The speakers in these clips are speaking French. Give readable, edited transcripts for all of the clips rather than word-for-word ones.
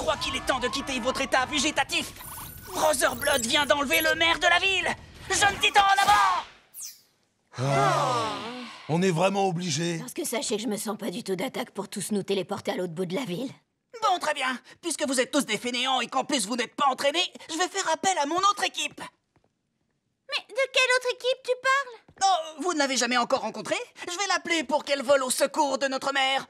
crois qu'il est temps de quitter votre état végétatif. Brother Blood vient d'enlever le maire de la ville. Jeune Titan en avant! On est vraiment obligé. Parce que sachez que je me sens pas du tout d'attaque pour tous nous téléporter à l'autre bout de la ville. Bon, très bien. Puisque vous êtes tous des fainéants et qu'en plus vous n'êtes pas entraînés, je vais faire appel à mon autre équipe. Mais de quelle autre équipe tu parles? Oh, vous ne l'avez jamais encore rencontrée? Je vais l'appeler pour qu'elle vole au secours de notre mère.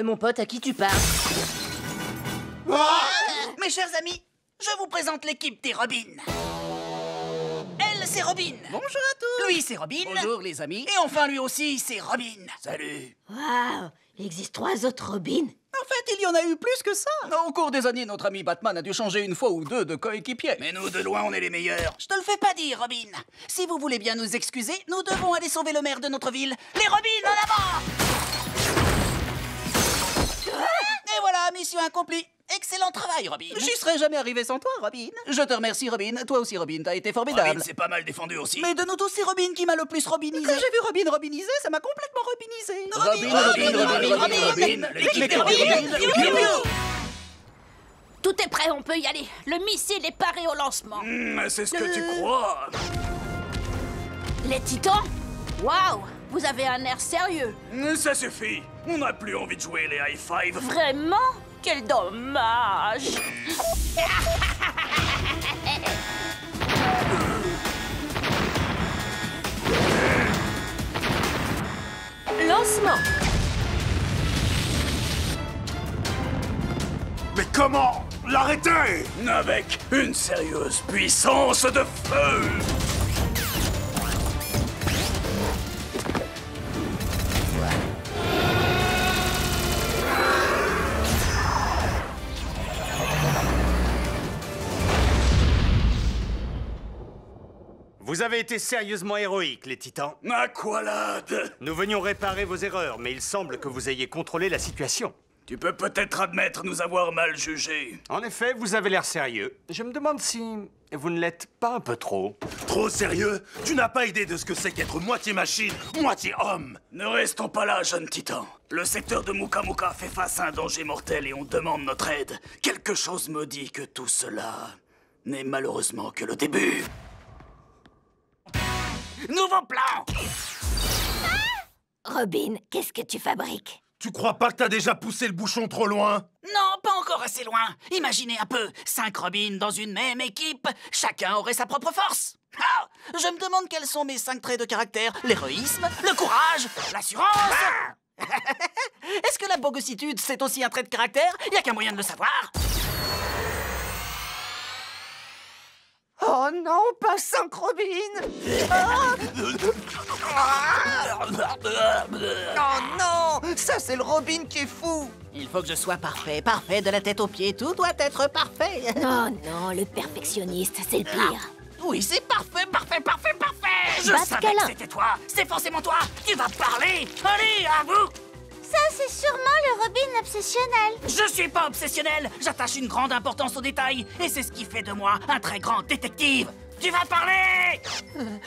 Mon pote, à qui tu parles? Mes chers amis, je vous présente l'équipe des Robins. Elle, c'est Robin. Bonjour à tous. Lui, c'est Robin. Bonjour les amis. Et enfin, lui aussi, c'est Robin. Salut. Waouh! Il existe 3 autres Robins. En fait, il y en a eu plus que ça. Au cours des années, notre ami Batman a dû changer une fois ou deux de coéquipier. Mais nous, de loin, on est les meilleurs. Je te le fais pas dire, Robin. Si vous voulez bien nous excuser, nous devons aller sauver le maire de notre ville. Les Robins, en avant! Et voilà, mission accomplie. Excellent travail, Robin. J'y serais jamais arrivé sans toi, Robin. Je te remercie, Robin. Toi aussi, Robin, t'as été formidable. Robin, c'est pas mal défendu aussi. Mais de nous tous, c'est Robin qui m'a le plus robinisé. Quand j'ai vu Robin robinisé, ça m'a complètement robinisé. Robin, l'équipe des Robins. Tout est prêt, on peut y aller. Le missile est paré au lancement. C'est ce que tu crois. Les titans? Waouh! Vous avez un air sérieux. Ça suffit. On n'a plus envie de jouer les high five. Vraiment? Quel dommage! Lancement. Mais comment l'arrêter? Avec une sérieuse puissance de feu. Vous avez été sérieusement héroïques, les Titans. Aqualad. Nous venions réparer vos erreurs, mais il semble que vous ayez contrôlé la situation. Tu peux peut-être admettre nous avoir mal jugés. En effet, vous avez l'air sérieux. Je me demande si vous ne l'êtes pas un peu trop. Trop sérieux? Tu n'as pas idée de ce que c'est qu'être moitié machine, moitié homme. Ne restons pas là, jeune titan. Le secteur de Muka Muka fait face à un danger mortel et on demande notre aide. Quelque chose me dit que tout cela n'est malheureusement que le début. Nouveau plan! Robin, qu'est-ce que tu fabriques? Tu crois pas que t'as déjà poussé le bouchon trop loin? Non, pas encore assez loin. Imaginez un peu, 5 Robins dans une même équipe. Chacun aurait sa propre force. Ah, je me demande quels sont mes 5 traits de caractère. L'héroïsme, le courage, l'assurance. Est-ce que la bogossitude, c'est aussi un trait de caractère? Y a qu'un moyen de le savoir. Oh non, pas 5 Robin. Oh non, ça c'est le Robin qui est fou. Il faut que je sois parfait, parfait de la tête aux pieds. Tout doit être parfait. Oh non, le perfectionniste, c'est le pire. Oui, c'est parfait, parfait, parfait, parfait. Je Bat savais câlin. que c'était toi. C'est forcément toi. Tu vas parler. Allez, à vous. Ça, c'est sûrement le Robin obsessionnel. Je suis pas obsessionnel. J'attache une grande importance aux détails. Et c'est ce qui fait de moi un très grand détective. Tu vas parler.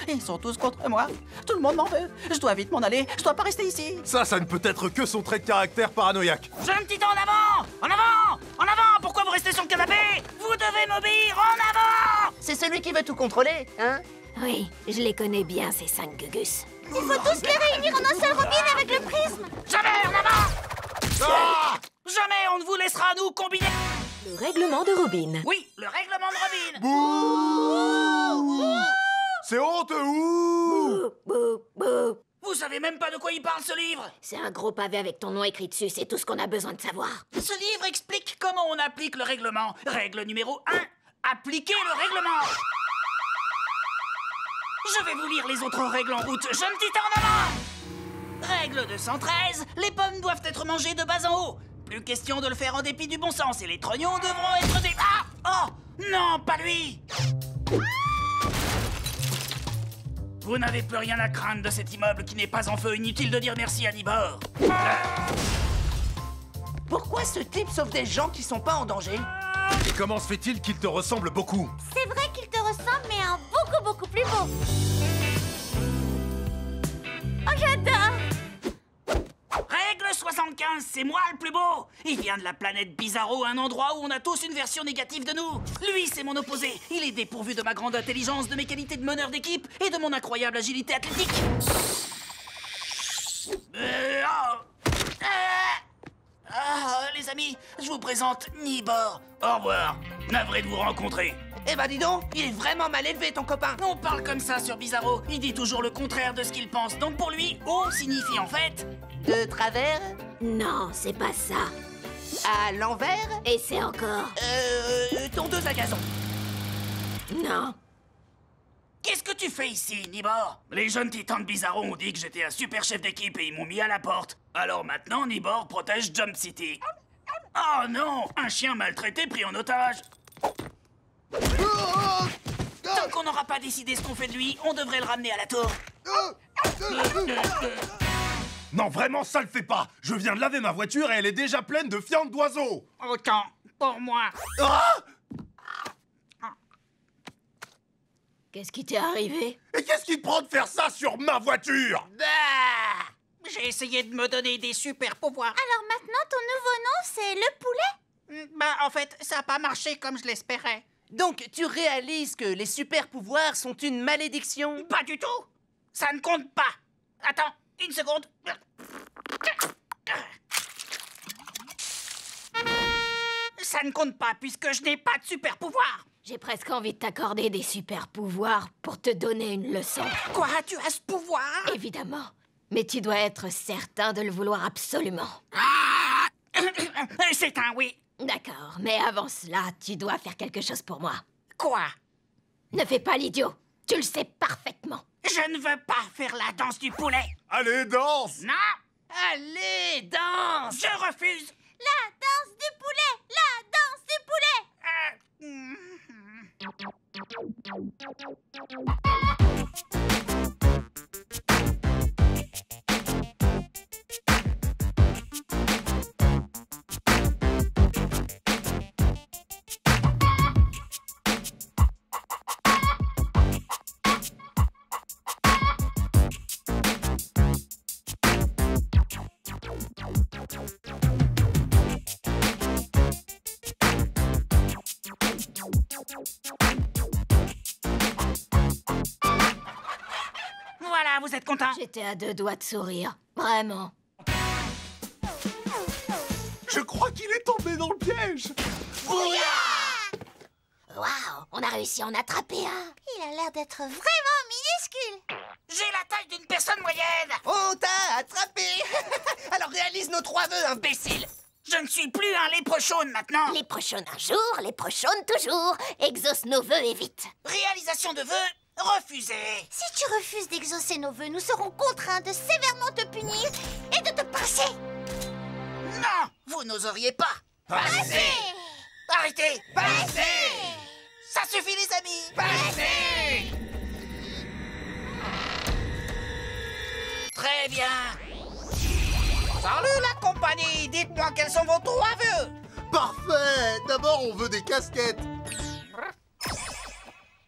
Ils sont tous contre moi. Tout le monde m'en veut. Je dois vite m'en aller. Je dois pas rester ici. Ça ne peut être que son trait de caractère paranoïaque. Jeune titan, en avant. En avant. En avant. Pourquoi vous restez sur le canapé? Vous devez m'obéir. En avant. C'est celui qui veut tout contrôler, hein? Oui, je les connais bien, ces 5 gugus. Il faut tous les réunir en un seul Robin avec le prisme. Jamais en avant. Jamais on ne vous laissera nous combiner. Le règlement de Robin. Oui, le règlement de Robin. C'est honteux. Ouh. Bouh, bouh. Vous savez même pas de quoi il parle, ce livre. C'est un gros pavé avec ton nom écrit dessus, c'est tout ce qu'on a besoin de savoir. Ce livre explique comment on applique le règlement. Règle numéro 1, appliquez le règlement. Je vais vous lire les autres règles en route. Jeune titan en avant. Règle 213, les pommes doivent être mangées de bas en haut. Plus question de le faire en dépit du bon sens et les trognons devront être des... Ah! Oh! Non, pas lui! Vous n'avez plus rien à craindre de cet immeuble qui n'est pas en feu. Inutile de dire merci à Nibor. Pourquoi ce type sauve des gens qui sont pas en danger? Et comment se fait-il qu'il te ressemble beaucoup? C'est vrai qu'il te ressemble, mais en beaucoup plus beau. Oh, j'adore! Règle 75, c'est moi le plus beau. Il vient de la planète Bizarro, un endroit où on a tous une version négative de nous. Lui, c'est mon opposé. Il est dépourvu de ma grande intelligence, de mes qualités de meneur d'équipe et de mon incroyable agilité athlétique. Les amis, je vous présente Nibor. Au revoir. Navré de vous rencontrer. Eh ben dis donc, il est vraiment mal élevé ton copain. On parle comme ça sur Bizarro. Il dit toujours le contraire de ce qu'il pense. Donc pour lui, O signifie en fait... De travers? Non, c'est pas ça. À l'envers? Et c'est encore... Tondeuse à gazon. Non. Qu'est-ce que tu fais ici, Nibor? Les jeunes titans de Bizarro ont dit que j'étais un super chef d'équipe et ils m'ont mis à la porte. Alors maintenant, Nibor protège Jump City. Oh non! Un chien maltraité pris en otage. Tant qu'on n'aura pas décidé ce qu'on fait de lui, on devrait le ramener à la tour. Non, vraiment, ça le fait pas. Je viens de laver ma voiture et elle est déjà pleine de fientes d'oiseaux. Autant pour moi. Ah! Qu'est-ce qui t'est arrivé? Et qu'est-ce qui te prend de faire ça sur ma voiture? J'ai essayé de me donner des super pouvoirs. Alors maintenant, ton nouveau nom, c'est le poulet? Bah, en fait, ça a pas marché comme je l'espérais. Donc tu réalises que les super pouvoirs sont une malédiction? Pas du tout. Ça ne compte pas. Attends, une seconde. Ça ne compte pas puisque je n'ai pas de super pouvoir. J'ai presque envie de t'accorder des super pouvoirs pour te donner une leçon. Quoi, tu as ce pouvoir? Évidemment. Mais tu dois être certain de le vouloir absolument. C'est un oui. D'accord, mais avant cela, tu dois faire quelque chose pour moi. Quoi? Ne fais pas l'idiot. Tu le sais parfaitement. Je ne veux pas faire la danse du poulet. Allez, danse! Non, Allez, danse! je refuse. La danse du poulet! La danse du poulet! Voilà, vous êtes content? J'étais à 2 doigts de sourire. Vraiment. Je crois qu'il est tombé dans le piège. Waouh, on a réussi à en attraper un. Il a l'air d'être vraiment minuscule. J'ai la taille d'une personne moyenne. On t'a attrapé! Alors réalise nos 3 vœux, imbécile! Je ne suis plus un léprechaune maintenant. Les prochains un jour, les prochains toujours. Exauce nos vœux et vite. Réalisation de vœux refusée. Si tu refuses d'exaucer nos vœux, nous serons contraints de sévèrement te punir et de te pincer. Non, vous n'oseriez pas. Passez! Arrêtez. Passez! Ça suffit les amis. Passez! Très bien. Salut la compagnie. Dites-moi quels sont vos 3 vœux. Parfait! D'abord, on veut des casquettes.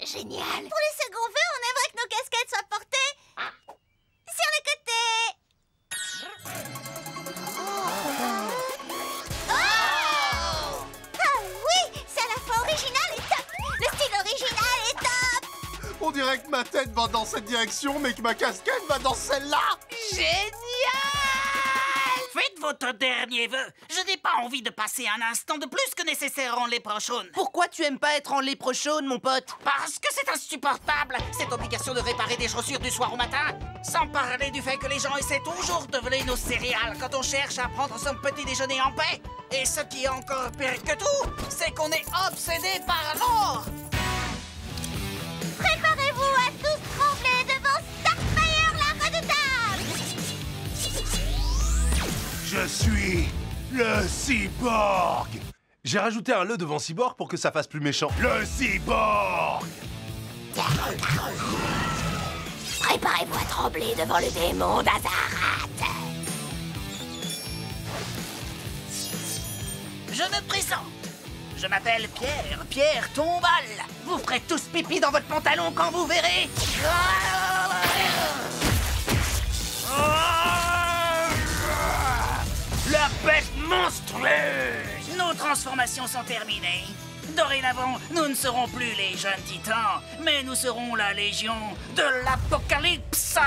Génial. Pour le second vœu, on aimerait que nos casquettes soient portées sur le côté. Oh! Ah oui, c'est à la fois original et top. Le style original est top. On dirait que ma tête va dans cette direction, mais que ma casquette va dans celle-là. Génial. Faites votre dernier vœu. Je n'ai pas envie de passer un instant de plus que nécessaire en léprechaune. Pourquoi tu aimes pas être en léprechaune, mon pote? Parce que c'est insupportable, cette obligation de réparer des chaussures du soir au matin. Sans parler du fait que les gens essaient toujours de voler nos céréales quand on cherche à prendre son petit déjeuner en paix. Et ce qui est encore pire que tout, c'est qu'on est obsédé par l'or. Préparez-vous à tous trembler devant Starfire la redoutable. Je suis le cyborg. J'ai rajouté un le devant cyborg pour que ça fasse plus méchant. Le cyborg! Préparez-vous à trembler devant le démon d'Azarat. Je me présente. Je m'appelle Pierre, Pierre Tombal. Vous ferez tous pipi dans votre pantalon quand vous verrez. La bête monstrueuse! Nos transformations sont terminées. Dorénavant, nous ne serons plus les jeunes titans, mais nous serons la légion de l'Apocalypse.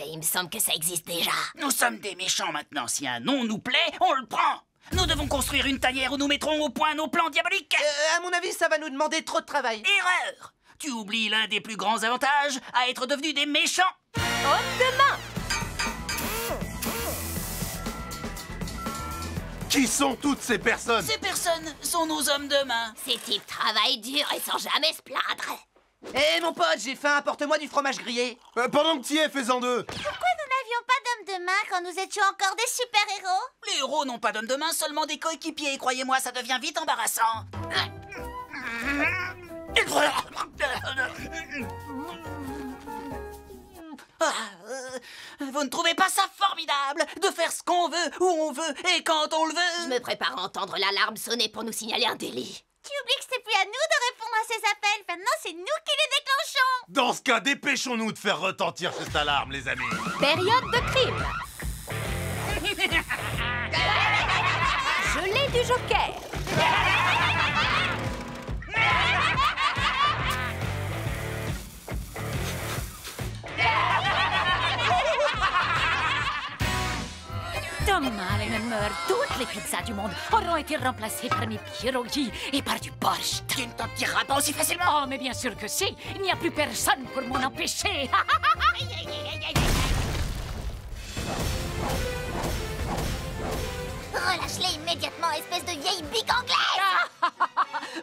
Il me semble que ça existe déjà. Nous sommes des méchants maintenant. Si un nom nous plaît, on le prend. Nous devons construire une tanière où nous mettrons au point nos plans diaboliques. À mon avis, ça va nous demander trop de travail. Erreur! Tu oublies l'un des plus grands avantages à être devenu des méchants. Homme de main. Qui sont toutes ces personnes? Ces personnes sont nos hommes de main. Ces types travaillent dur et sans jamais se plaindre. Hé, mon pote, j'ai faim, apporte-moi du fromage grillé. Pendant que t'y es, fais-en deux. Pourquoi nous n'avions pas d'hommes de main quand nous étions encore des super-héros? Les héros n'ont pas d'hommes de main, seulement des coéquipiers. Croyez-moi, ça devient vite embarrassant. Vous ne trouvez pas ça formidable de faire ce qu'on veut, où on veut et quand on le Je veut? me prépare à entendre l'alarme sonner pour nous signaler un délit. Tu oublies que c'est plus à nous de répondre à ces appels. Maintenant, c'est nous qui les déclenchons. Dans ce cas, dépêchons-nous de faire retentir cette alarme, les amis. Période de crime. Gelée du Joker. Demain, à la même heure, toutes les pizzas du monde auront été remplacées par mes pierogies et par du borscht. Tu ne t'en tireras pas aussi facilement. Oh, mais bien sûr que si. Il n'y a plus personne pour m'en empêcher. Relâche-les immédiatement, espèce de vieille bique anglaise.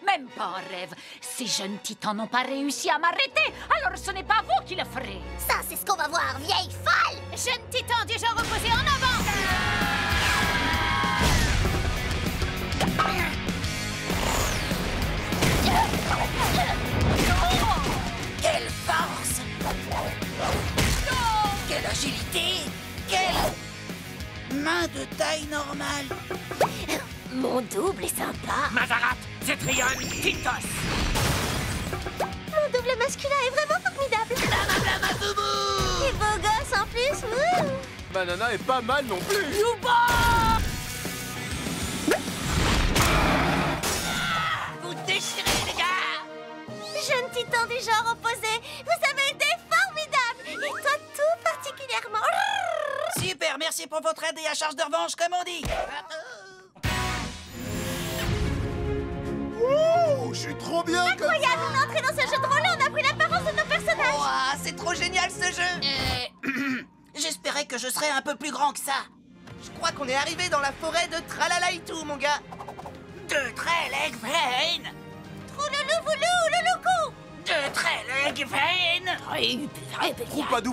Même pas en rêve. Ces jeunes titans n'ont pas réussi à m'arrêter, alors ce n'est pas vous qui le ferez. Ça, c'est ce qu'on va voir, vieille folle. Jeune titan du genre opposé en avant. Quelle force! Quelle agilité! Quelle main de taille normale! Mon double est sympa. Mazarat, Zetrion, Tintos! Mon double masculin est vraiment formidable. Et beau gosse en plus. Wouh. Banana est pas mal non plus. Vous déchirez, les gars! Jeune titan du genre opposé, vous avez été formidable. Et toi tout particulièrement. Super, merci pour votre aide et à charge de revanche, comme on dit! Oh, je suis trop bien comme Incroyable, on est entré dans ce jeu de rôle et on a pris l'apparence de nos personnages. Ouah, c'est trop génial ce jeu. J'espérais que je serais un peu plus grand que ça. Je crois qu'on est arrivé dans la forêt de Tralalaitou, mon gars. De Trellegvein! Trouloulou-voulou-louloucou. De Trellegvein!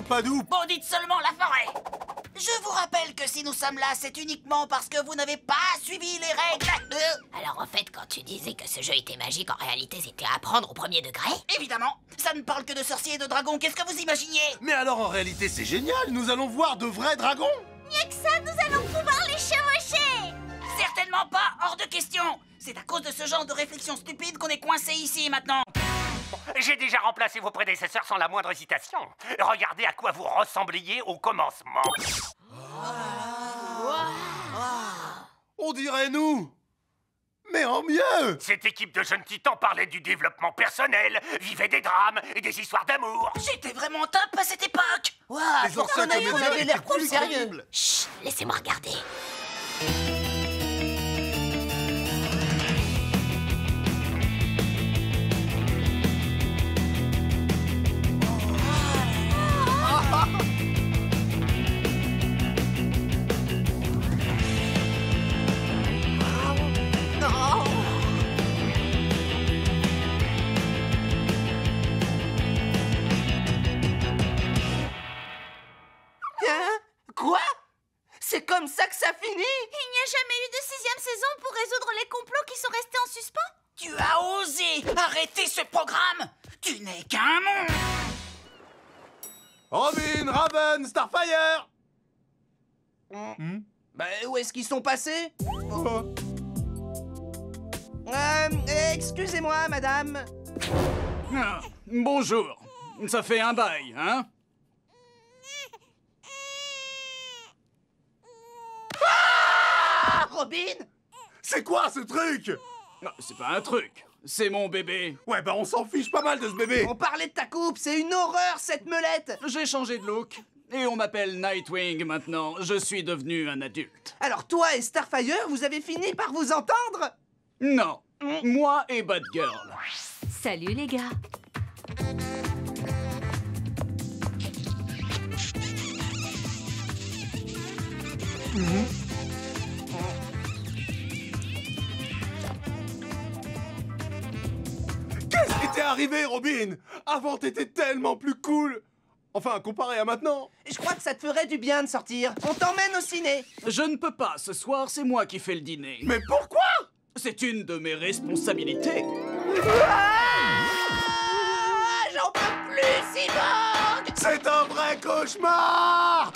Padou. Bon, dites seulement la forêt! Je vous rappelle que si nous sommes là, c'est uniquement parce que vous n'avez pas suivi les règles. Alors en fait, quand tu disais que ce jeu était magique, en réalité c'était à apprendre au premier degré. Évidemment, ça ne parle que de sorciers et de dragons, qu'est-ce que vous imaginez? Mais alors en réalité, c'est génial. Nous allons voir de vrais dragons. Mieux que ça, nous allons pouvoir les chevaucher. Certainement pas, hors de question! C'est à cause de ce genre de réflexion stupide qu'on est coincé ici maintenant. J'ai déjà remplacé vos prédécesseurs sans la moindre hésitation. Regardez à quoi vous ressembliez au commencement. On dirait nous. Mais en mieux. Cette équipe de jeunes titans parlait du développement personnel, vivait des drames et des histoires d'amour. J'étais vraiment top à cette époque! Waouh, Les anciens on comédiens avait l'air étaient plus plus sérieux. crédibles. Chut, laissez-moi regarder. Hein? Quoi? C'est comme ça que ça finit? Il n'y a jamais eu de 6e saison pour résoudre les complots qui sont restés en suspens? Tu as osé arrêter ce programme! Tu n'es qu'un monstre! Robin, Raven, Starfire! Bah, où est-ce qu'ils sont passés? Excusez-moi, madame. Ah, bonjour. Ça fait un bail, hein? Ah, Robin! C'est quoi ce truc? Ah, c'est pas un truc. C'est mon bébé. Ouais, bah on s'en fiche pas mal de ce bébé. On parlait de ta coupe, c'est une horreur cette meulette! J'ai changé de look. Et on m'appelle Nightwing maintenant. Je suis devenu un adulte. Alors toi et Starfire, vous avez fini par vous entendre? Non. Moi et Batgirl. Salut les gars. Qu'est-ce qui t'est arrivé, Robin? Avant, t'étais tellement plus cool. Enfin, comparé à maintenant. Je crois que ça te ferait du bien de sortir. On t'emmène au ciné. Je ne peux pas. Ce soir, c'est moi qui fais le dîner. Mais pourquoi? C'est une de mes responsabilités. J'en peux plus, Cyborg! C'est un vrai cauchemar!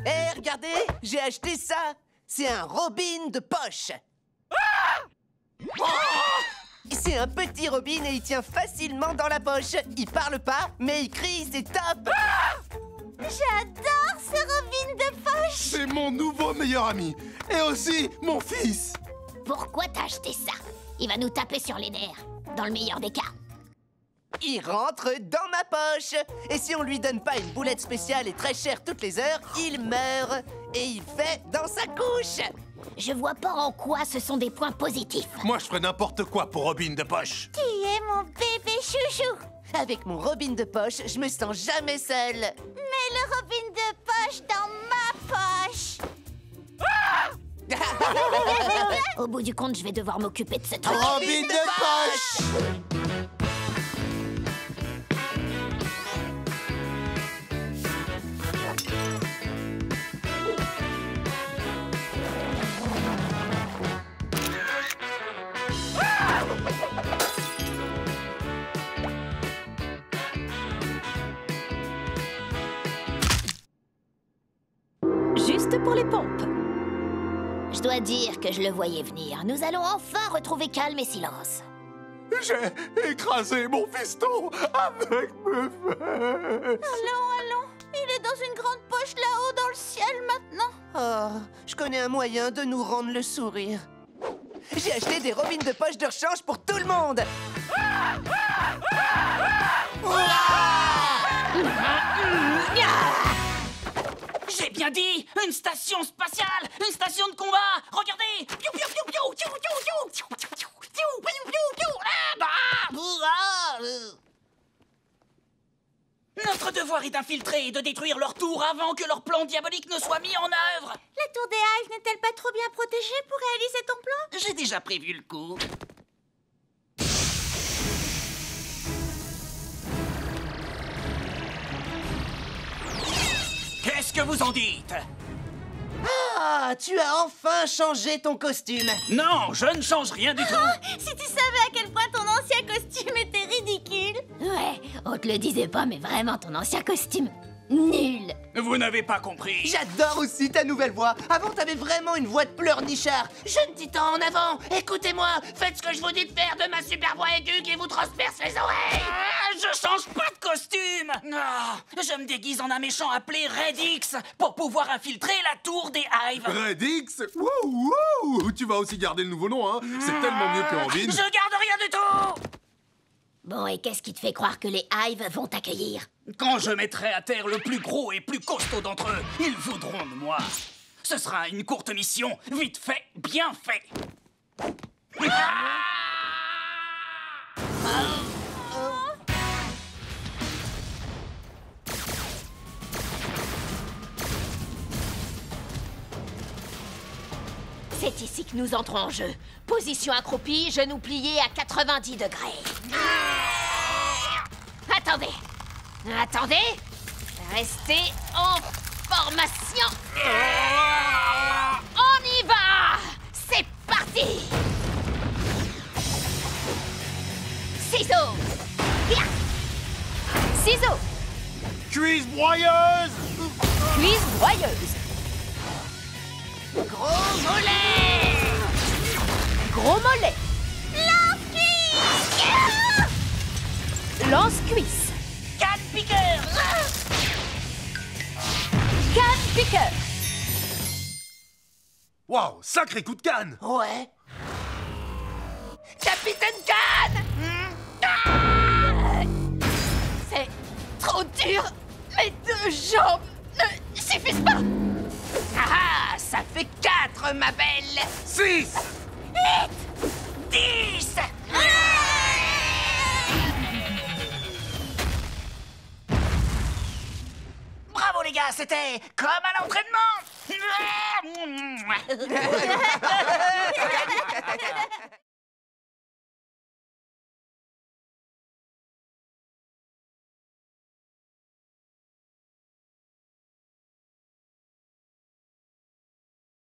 Hé, regardez, j'ai acheté ça. C'est un Robin de poche. C'est un petit Robin et il tient facilement dans la poche. Il parle pas, mais il crie, c'est top. J'adore ce Robin de poche. C'est mon nouveau meilleur ami. Et aussi mon fils. Pourquoi t'as acheté ça? Il va nous taper sur les nerfs, dans le meilleur des cas. Il rentre dans ma poche. Et si on lui donne pas une boulette spéciale et très chère toutes les heures, il meurt. Et il fait dans sa couche. Je vois pas en quoi ce sont des points positifs. Moi, je ferais n'importe quoi pour Robin de poche. Qui est mon bébé chouchou? Avec mon Robin de poche, je me sens jamais seule. Mets le Robin de poche dans ma poche. Au bout du compte, je vais devoir m'occuper de ce truc. Robin de poche! Juste pour les pompes. Je dois dire que je le voyais venir. Nous allons enfin retrouver calme et silence. J'ai écrasé mon fiston avec mes fesses. Allons, il est dans une grande poche là-haut dans le ciel maintenant. Oh, je connais un moyen de nous rendre le sourire. J'ai acheté des Robins de poche de rechange pour tout le monde. J'ai bien dit! Une station spatiale! Une station de combat! Regardez! Piou, piou, piou, piou, piou, piou, piou, piou, piou, piou, piou, piou, piou, piou. Ah, bah, Notre devoir est d'infiltrer et de détruire leur tour avant que leur plan diabolique ne soit mis en œuvre! La tour des Hives n'est-elle pas trop bien protégée pour réaliser ton plan? J'ai déjà prévu le coup. Qu'est-ce que vous en dites? Ah, tu as enfin changé ton costume. Non, je ne change rien du tout. Si tu savais à quel point ton ancien costume était ridicule. Ouais, on te le disait pas, mais vraiment, ton ancien costume, nul. Vous n'avez pas compris. J'adore aussi ta nouvelle voix. Avant, t'avais vraiment une voix de pleurnichard. Jeune titan, en avant! Écoutez-moi! Faites ce que je vous dis de faire de ma super voix aiguë qui vous transperce les oreilles! Je change pas de costume! Je me déguise en un méchant appelé Red X pour pouvoir infiltrer la tour des Hives! Red X? Wow, wow! Tu vas aussi garder le nouveau nom, hein? C'est tellement mieux que Robin. Je garde rien du tout! Bon, et qu'est-ce qui te fait croire que les Hives vont t'accueillir? Quand je mettrai à terre le plus gros et plus costaud d'entre eux, ils voudront de moi. Ce sera une courte mission, vite fait, bien fait. C'est ici que nous entrons en jeu. Position accroupie, genoux pliés à 90 degrés. Attendez. Attendez. Restez en formation. On y va. C'est parti. Ciseaux. Ciseaux. broyeuse! Cuisse broyeuse. Gros mollet. Gros mollet. Lance-cuisse. Canne piqueur. Canne piqueur. Waouh, sacré coup de canne! Ouais. Capitaine Canne. Ah, c'est trop dur. Mes 2 jambes ne suffisent pas. Ah, ça fait 4, ma belle. 6! 10. Bravo les gars, c'était comme à l'entraînement.